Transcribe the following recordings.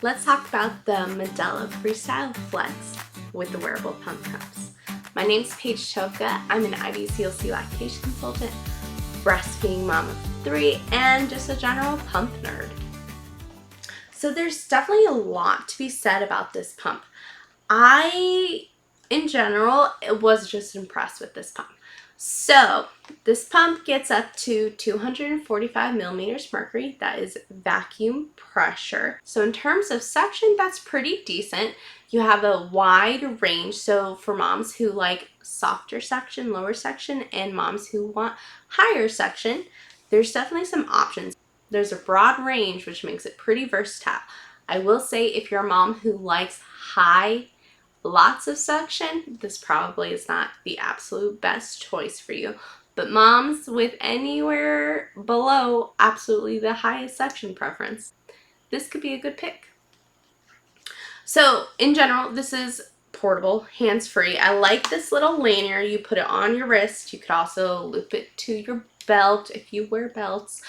Let's talk about the Medela Freestyle Flex with the wearable pump cups. My name's Paige Choka. I'm an IBCLC lactation consultant, breastfeeding mom of 3, and just a general pump nerd. So there's definitely a lot to be said about this pump. In general, was just impressed with this pump. So this pump gets up to 245 millimeters mercury. That is vacuum pressure. So in terms of suction, that's pretty decent. You have a wide range. So for moms who like softer suction, lower suction, and moms who want higher suction, there's definitely some options. There's a broad range, which makes it pretty versatile. I will say if you're a mom who likes lots of suction, this probably is not the absolute best choice for you. But moms with anywhere below absolutely the highest suction preference, this could be a good pick. So in general, this is portable, hands-free. I like this little lanyard. You put it on your wrist. You could also loop it to your belt if you wear belts.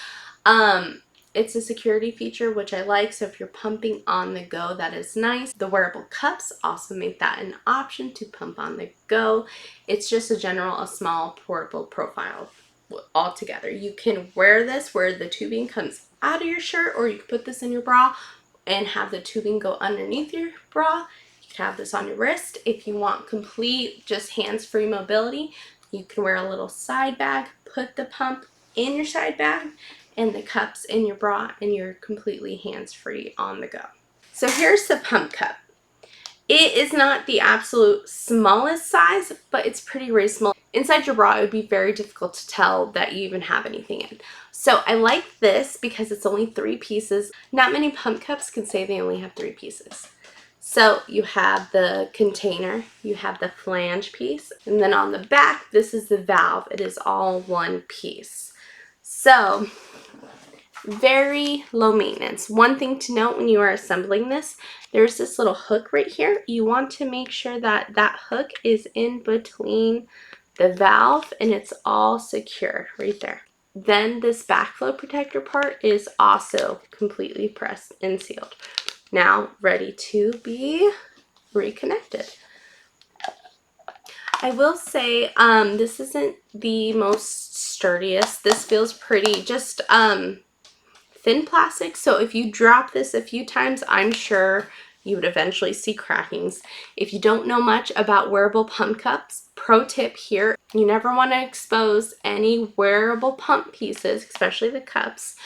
It's a security feature, which I like, so if you're pumping on the go, that is nice. The wearable cups also make that an option to pump on the go. It's just a small portable profile altogether. You can wear this where the tubing comes out of your shirt, or you can put this in your bra and have the tubing go underneath your bra. You can have this on your wrist. If you want complete, just hands-free mobility, you can wear a little side bag, put the pump in your side bag, and the cups in your bra, and you're completely hands-free on the go. So here's the pump cup. It is not the absolute smallest size, but it's pretty reasonable. Inside your bra, it would be very difficult to tell that you even have anything in. So I like this because it's only 3 pieces. Not many pump cups can say they only have 3 pieces. So you have the container, you have the flange piece, and then on the back, this is the valve. It is all one piece. So very low maintenance. One thing to note when you are assembling this, there's this little hook right here. You want to make sure that that hook is in between the valve and it's all secure right there. Then this backflow protector part is also completely pressed and sealed. Now ready to be reconnected. I will say this isn't the most sturdiest. This feels pretty just thin plastic, so if you drop this a few times, I'm sure you would eventually see crackings. If you don't know much about wearable pump cups, pro tip here, you never want to expose any wearable pump pieces, especially the cups,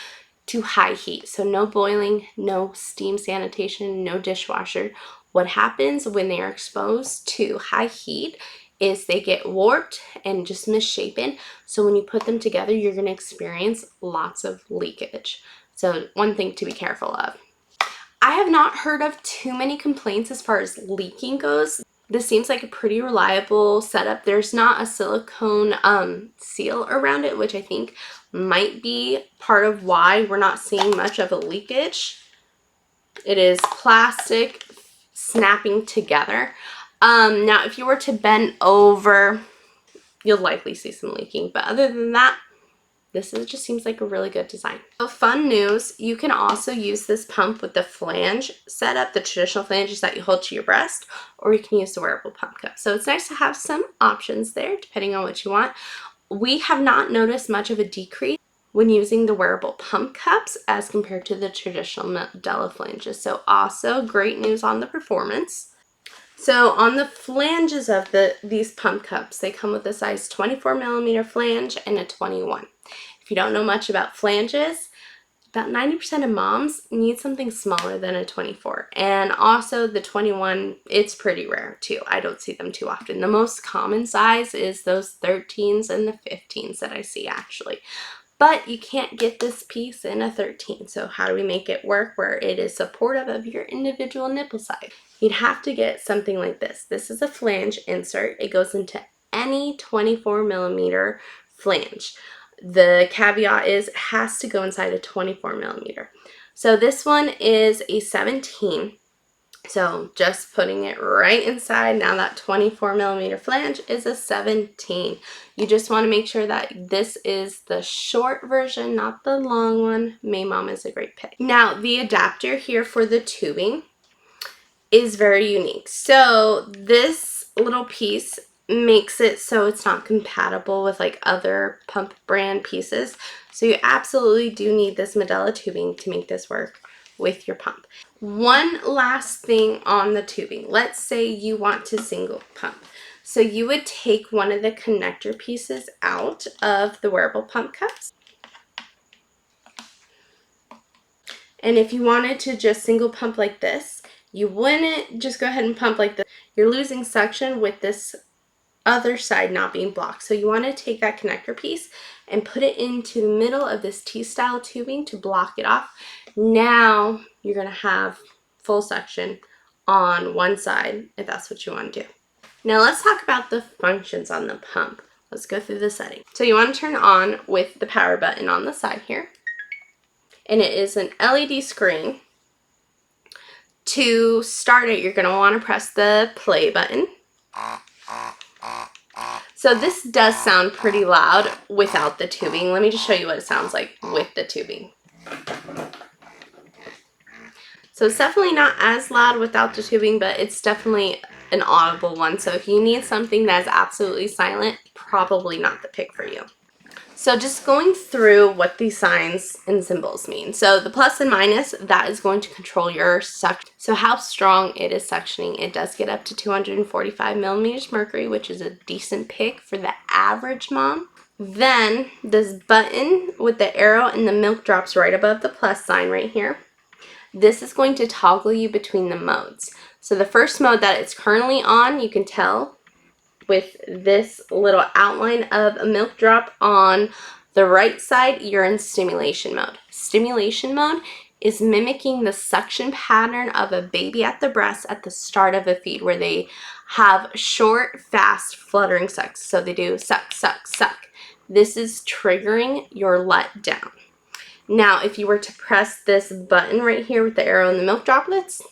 to high heat. So no boiling, no steam sanitation, no dishwasher. What happens when they are exposed to high heat is they get warped and just misshapen. So when you put them together, you're going to experience lots of leakage. So one thing to be careful of. I have not heard of too many complaints as far as leaking goes. This seems like a pretty reliable setup. There's not a silicone seal around it, which I think might be part of why we're not seeing much of a leakage. It is plastic snapping together. Now, if you were to bend over, you'll likely see some leaking, but other than that, just seems like a really good design. So fun news, you can also use this pump with the flange setup, the traditional flanges that you hold to your breast, or you can use the wearable pump cup. So it's nice to have some options there depending on what you want. We have not noticed much of a decrease when using the wearable pump cups as compared to the traditional Medela flanges. So also great news on the performance. So on the flanges of these pump cups, they come with a size 24 millimeter flange and a 21. If you don't know much about flanges, about 90% of moms need something smaller than a 24. And also the 21, it's pretty rare too. I don't see them too often. The most common size is those 13s and the 15s that I see actually. But you can't get this piece in a 13. So how do we make it work where it is supportive of your individual nipple size? You'd have to get something like this. This is a flange insert. It goes into any 24 millimeter flange. The caveat is it has to go inside a 24 millimeter. So this one is a 17. So just putting it right inside. Now that 24 millimeter flange is a 17. You just want to make sure that this is the short version, not the long one. May Mom is a great pick. Now the adapter here for the tubing is very unique. So this little piece makes it so it's not compatible with like other pump brand pieces. So you absolutely do need this Medela tubing to make this work with your pump. One last thing on the tubing. Let's say you want to single pump. So you would take one of the connector pieces out of the wearable pump cups. And if you wanted to just single pump like this, you wouldn't just go ahead and pump like this. You're losing suction with this other side not being blocked. So you want to take that connector piece and put it into the middle of this T-style tubing to block it off. Now you're going to have full suction on one side if that's what you want to do. Now let's talk about the functions on the pump. Let's go through the settings. So you want to turn on with the power button on the side here. And it is an LED screen. To start it, you're going to want to press the play button. So this does sound pretty loud without the tubing. Let me just show you what it sounds like with the tubing. So it's definitely not as loud without the tubing, but it's definitely an audible one. So if you need something that is absolutely silent, probably not the pick for you. So just going through what these signs and symbols mean. So the plus and minus, that is going to control your suction. So how strong it is suctioning. It does get up to 245 millimeters mercury, which is a decent pick for the average mom. Then this button with the arrow and the milk drops right above the plus sign right here. This is going to toggle you between the modes. So the first mode that it's currently on, you can tell with this little outline of a milk drop on the right side, you're in stimulation mode. Stimulation mode is mimicking the suction pattern of a baby at the breast at the start of a feed, where they have short, fast, fluttering sucks. So they do suck, suck, suck. This is triggering your let down. Now, if you were to press this button right here with the arrow and the milk droplets,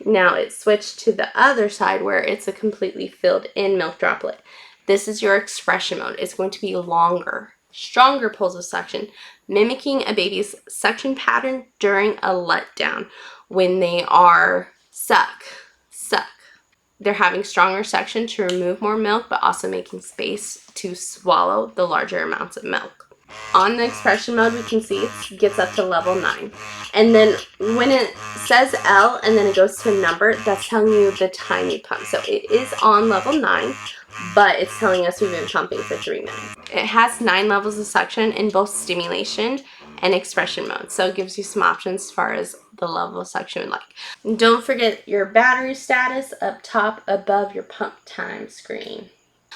now it's switched to the other side where it's a completely filled in milk droplet. This is your expression mode. It's going to be longer, stronger pulls of suction, mimicking a baby's suction pattern during a letdown when they are suck, suck. They're having stronger suction to remove more milk, but also making space to swallow the larger amounts of milk. On the expression mode, we can see it gets up to level 9. And then when it says L and then it goes to a number, that's telling you the time you pump. So it is on level 9, but it's telling us we've been pumping for 3 minutes. It has 9 levels of suction in both stimulation and expression mode. So it gives you some options as far as the level of suction you like. And don't forget your battery status up top above your pump time screen.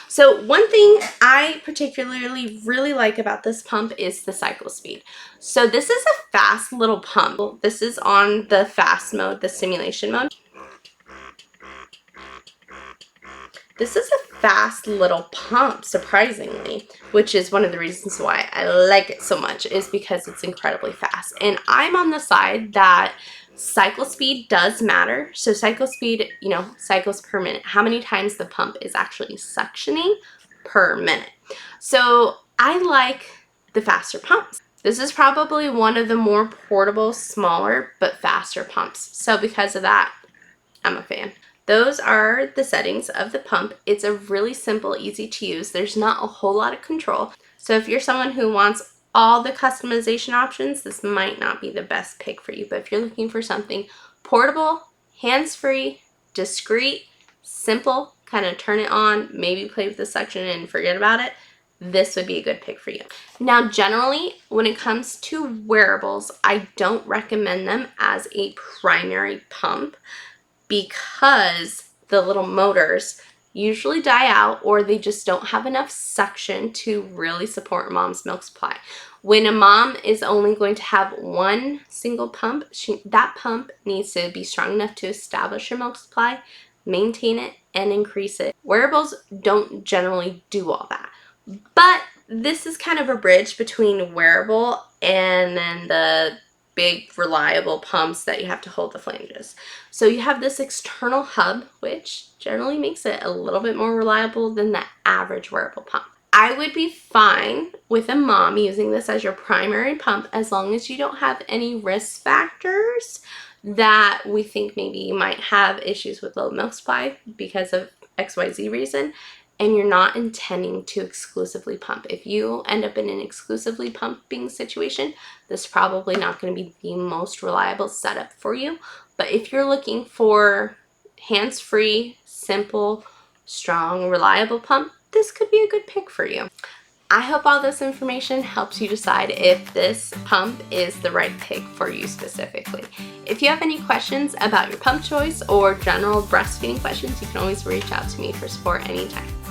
So one thing I particularly really like about this pump is the cycle speed. So this is a fast little pump. This is on the fast mode, the stimulation mode. This is a fast little pump, surprisingly, which is one of the reasons why I like it so much, is because it's incredibly fast. And I'm on the side that cycle speed does matter. So cycle speed, cycles per minute, how many times the pump is actually suctioning per minute. So I like the faster pumps. This is probably one of the more portable, smaller, but faster pumps. So because of that, I'm a fan. Those are the settings of the pump. It's a really simple, easy to use. There's not a whole lot of control. So if you're someone who wants all the customization options, this might not be the best pick for you. But if you're looking for something portable, hands-free, discreet, simple, kind of turn it on, maybe play with the suction and forget about it, this would be a good pick for you. Now, generally, when it comes to wearables, I don't recommend them as a primary pump, because the little motors usually die out, or they just don't have enough suction to really support mom's milk supply. When a mom is only going to have one single pump, that pump needs to be strong enough to establish her milk supply, maintain it, and increase it. Wearables don't generally do all that. But this is kind of a bridge between wearable and then the big reliable pumps that you have to hold the flanges. So you have this external hub, which generally makes it a little bit more reliable than the average wearable pump. I would be fine with a mom using this as your primary pump as long as you don't have any risk factors that we think maybe you might have issues with low milk supply because of XYZ reason, and you're not intending to exclusively pump. If you end up in an exclusively pumping situation, this is probably not going to be the most reliable setup for you. But if you're looking for hands-free, simple, strong, reliable pump, this could be a good pick for you. I hope all this information helps you decide if this pump is the right pick for you specifically. If you have any questions about your pump choice or general breastfeeding questions, you can always reach out to me for support anytime.